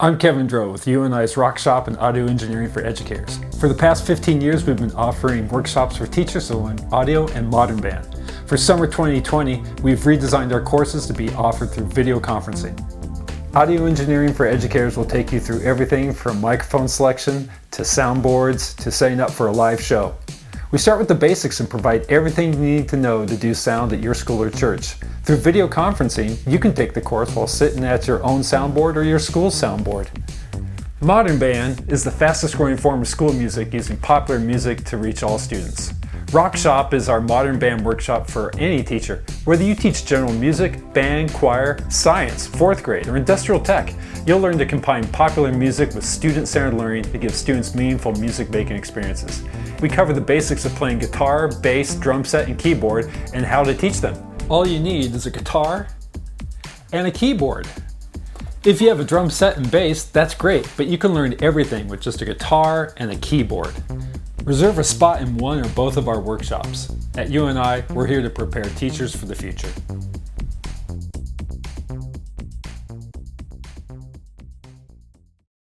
I'm Kevin Drow with UNI's RockShop and Audio Engineering for Educators. For the past 15 years, we've been offering workshops for teachers to learn audio and modern band. For summer 2020, we've redesigned our courses to be offered through video conferencing. Audio Engineering for Educators will take you through everything from microphone selection to soundboards to setting up for a live show. We start with the basics and provide everything you need to know to do sound at your school or church. Through video conferencing, you can take the course while sitting at your own soundboard or your school's soundboard. Modern band is the fastest growing form of school music using popular music to reach all students. RockShop is our modern band workshop for any teacher. Whether you teach general music, band, choir, science, 4th grade, or industrial tech, you'll learn to combine popular music with student-centered learning to give students meaningful music-making experiences. We cover the basics of playing guitar, bass, drum set, and keyboard, and how to teach them. All you need is a guitar and a keyboard. If you have a drum set and bass, that's great, but you can learn everything with just a guitar and a keyboard. Reserve a spot in one or both of our workshops. At UNI, we're here to prepare teachers for the future.